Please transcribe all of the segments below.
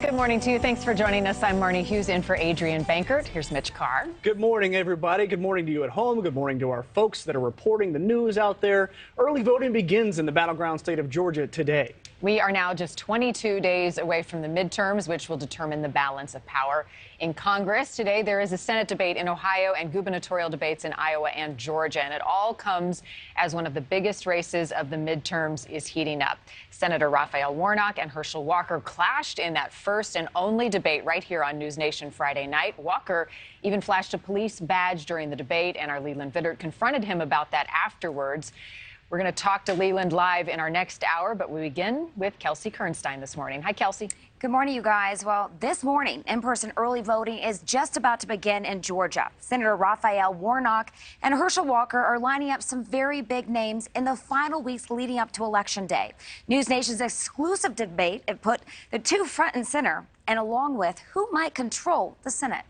Good morning to you. Thanks for joining us. I'm Marnie Hughes in for Adrienne Bankert. Here's Mitch Carr. Good morning, everybody. Good morning to you at home. Good morning to our folks that are reporting the news out there. Early voting begins in the battleground state of Georgia today. We are now just 22 days away from the midterms, which will determine the balance of power in Congress. Today, there is a Senate debate in Ohio and gubernatorial debates in Iowa and Georgia. And it all comes as one of the biggest races of the midterms is heating up. Senator Raphael Warnock and Herschel Walker clashed in that first and only debate right here on NewsNation Friday night. Walker even flashed a police badge during the debate, and our Leland Vittert confronted him about that afterwards. We're going to talk to Leland live in our next hour, but we begin with Kelsey Kernstein this morning. Hi, Kelsey. Good morning, you guys. Well, this morning, in-person early voting is just about to begin in Georgia. Senator Raphael Warnock and Herschel Walker are lining up some very big names in the final weeks leading up to Election Day. NewsNation's exclusive debate it put the two front and center, and along with who might control the Senate.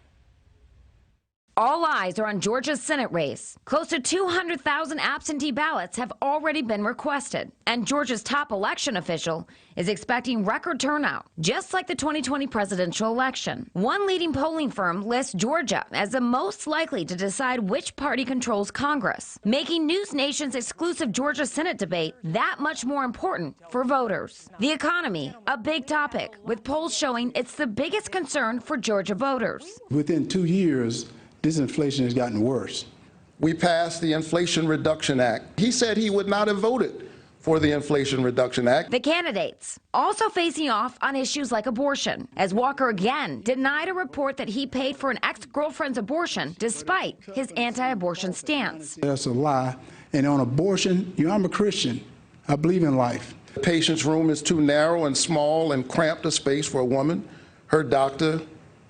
All eyes are on Georgia's Senate race. Close to 200,000 absentee ballots have already been requested, and Georgia's top election official is expecting record turnout, just like the 2020 presidential election. One leading polling firm lists Georgia as the most likely to decide which party controls Congress, making NewsNation's exclusive Georgia Senate debate that much more important for voters. The economy, a big topic, with polls showing it's the biggest concern for Georgia voters. Within 2 years, this inflation has gotten worse. We passed the Inflation Reduction Act. He said he would not have voted for the Inflation Reduction Act. The candidates also facing off on issues like abortion, as Walker again denied a report that he paid for an ex-girlfriend's abortion despite his anti-abortion stance. That's a lie. And on abortion, I'm a Christian. I believe in life. The patient's room is too narrow and small and cramped a space for a woman, her doctor,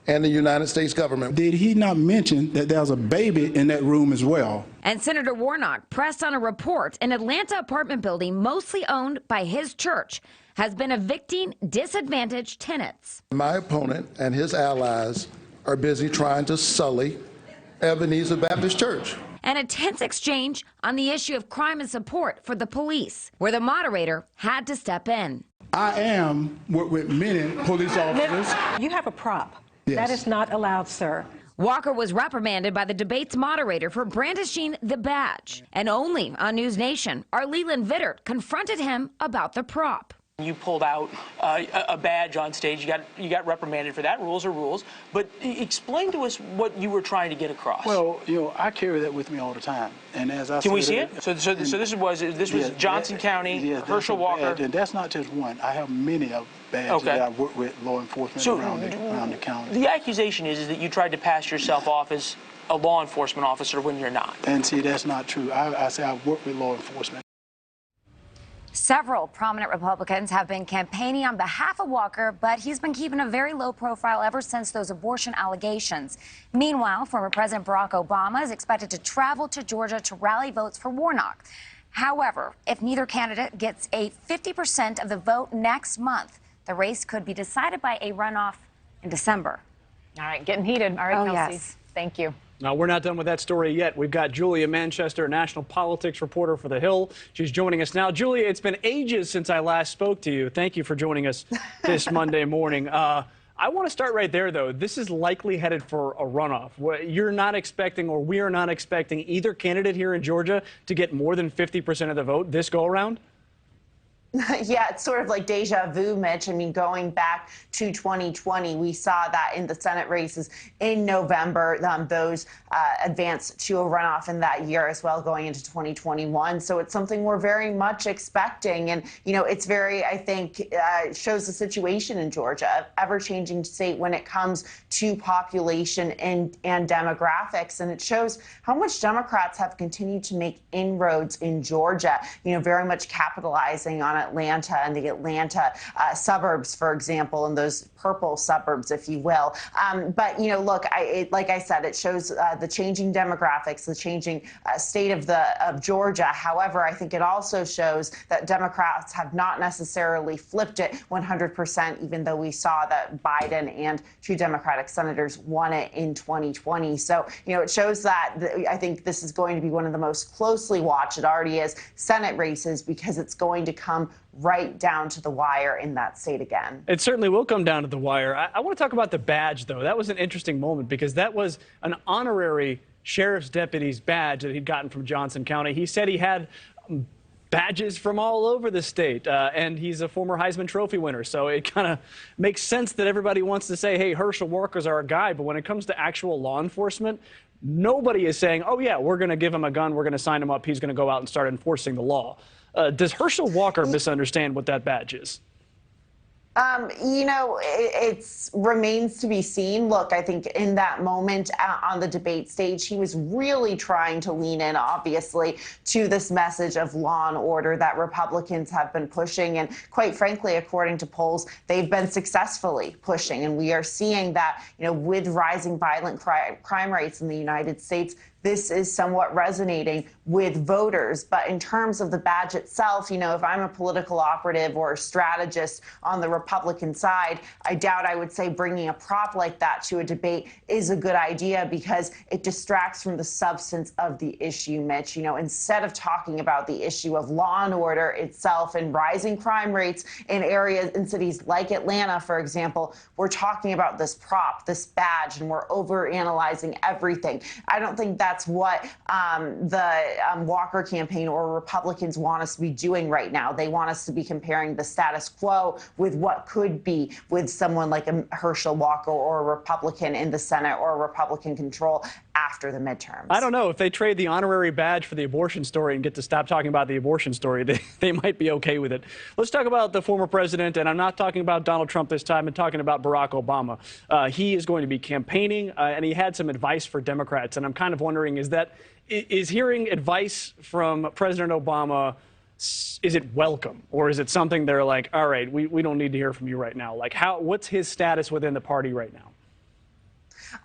and the United States government. Did he not mention that there was a baby in that room as well? And Senator Warnock pressed on a report an Atlanta apartment building mostly owned by his church has been evicting disadvantaged tenants. My opponent and his allies are busy trying to sully Ebenezer Baptist Church. And a tense exchange on the issue of crime and support for the police, where the moderator had to step in. I am with many police officers. You have a prop. Yes. That is not allowed, sir. Walker was reprimanded by the debate's moderator for brandishing the badge. And only on NewsNation, our Leland Vittert confronted him about the prop. You pulled out a badge on stage. You got reprimanded for that. Rules are rules. But explain to us what you were trying to get across. Well, I carry that with me all the time. And as I Can we see it? So this was Johnson County, Herschel Walker. And that's not just one. I have many of badges that I work with law enforcement around the county. The accusation is that you tried to pass yourself off as a law enforcement officer when you're not. And see, that's not true. I say I work with law enforcement. Several prominent Republicans have been campaigning on behalf of Walker, but he's been keeping a very low profile ever since those abortion allegations. Meanwhile, former President Barack Obama is expected to travel to Georgia to rally votes for Warnock. However, if neither candidate gets a 50% of the vote next month, the race could be decided by a runoff in December. All right, getting heated. All right, Oh, Kelsey. yes. Thank you. Now, we're not done with that story yet. We've got Julia Manchester, national politics reporter for The Hill. She's joining us now. Julia, it's been ages since I last spoke to you. Thank you for joining us this Monday morning. I want to start right there, though. This is likely headed for a runoff. You're not expecting, or we are not expecting, either candidate here in Georgia to get more than 50% of the vote this go around? Yeah, it's sort of like deja vu, Mitch. I mean, going back to 2020, we saw that in the Senate races in November, those advanced to a runoff in that year as well, going into 2021. So it's something we're very much expecting. And, it's very, I think, shows the situation in Georgia, ever-changing state when it comes to population and demographics. And it shows how much Democrats have continued to make inroads in Georgia, very much capitalizing on Atlanta and the Atlanta suburbs, for example, and those purple suburbs, if you will. But, look, like I said, it shows the changing demographics, the changing state of Georgia. However, I think it also shows that Democrats have not necessarily flipped it 100%, even though we saw that Biden and two Democratic senators won it in 2020. So, it shows that I think this is going to be one of the most closely watched, it already is, Senate races, because it's going to come come right down to the wire in that state again. It certainly will come down to the wire. I want to talk about the badge, though. That was an interesting moment because that was an honorary sheriff's deputy's badge that he'd gotten from Johnson County. He said he had badges from all over the state, and he's a former Heisman Trophy winner. So it kind of makes sense that everybody wants to say, hey, Herschel Walker's our guy. But when it comes to actual law enforcement, nobody is saying, oh, yeah, we're going to give him a gun. We're going to sign him up. He's going to go out and start enforcing the law. Does Herschel Walker misunderstand what that badge is? You know, it remains to be seen. Look, I think in that moment on the debate stage, he was really trying to lean in, obviously, to this message of law and order that Republicans have been pushing. And quite frankly, according to polls, they've been successfully pushing. And we are seeing that, you know, with rising violent crime rates in the United States, this is somewhat resonating with voters. But in terms of the badge itself, you know, if I'm a political operative or a strategist on the Republican side, I doubt I would say bringing a prop like that to a debate is a good idea because it distracts from the substance of the issue, Mitch. You know, instead of talking about the issue of law and order itself and rising crime rates in areas, in cities like Atlanta, for example, we're talking about this prop, this badge, and we're overanalyzing everything. I don't think that's what the Walker campaign or Republicans want us to be doing right now. They want us to be comparing the status quo with what could be with someone like a Herschel Walker or a Republican in the Senate or a Republican control after the midterms. I don't know. If they trade the honorary badge for the abortion story and get to stop talking about the abortion story, they might be okay with it. Let's talk about the former president, and I'm not talking about Donald Trump this time. I'm talking about Barack Obama. He is going to be campaigning, and he had some advice for Democrats, and I'm kind of wondering, is hearing advice from President Obama, is it welcome, or is it something they're like, all right, we don't need to hear from you right now? Like, what's his status within the party right now?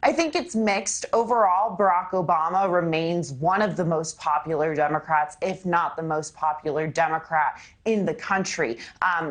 I think it's mixed. Overall, Barack Obama remains one of the most popular Democrats, if not the most popular Democrat in the country.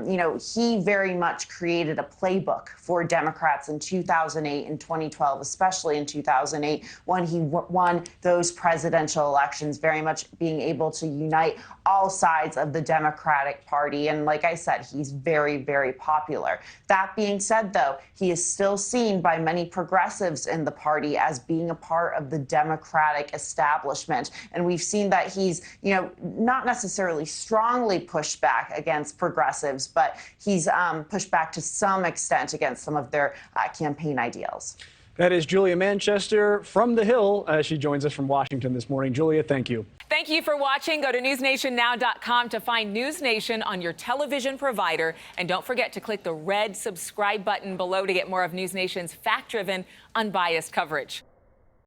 You know, he very much created a playbook for Democrats in 2008 and 2012, especially in 2008, when he won those presidential elections, very much being able to unite all sides of the Democratic Party. And like I said, he's very, very popular. That being said, though, he is still seen by many progressives in the party as being a part of the Democratic establishment. And we've seen that he's, you know, not necessarily strongly pushed back against progressives, but he's pushed back to some extent against some of their campaign ideals. That is Julia Manchester from the Hill. She joins us from Washington this morning. Julia, thank you. Thank you for watching. Go to newsnationnow.com to find NewsNation on your television provider. And don't forget to click the red subscribe button below to get more of NewsNation's fact-driven, unbiased coverage.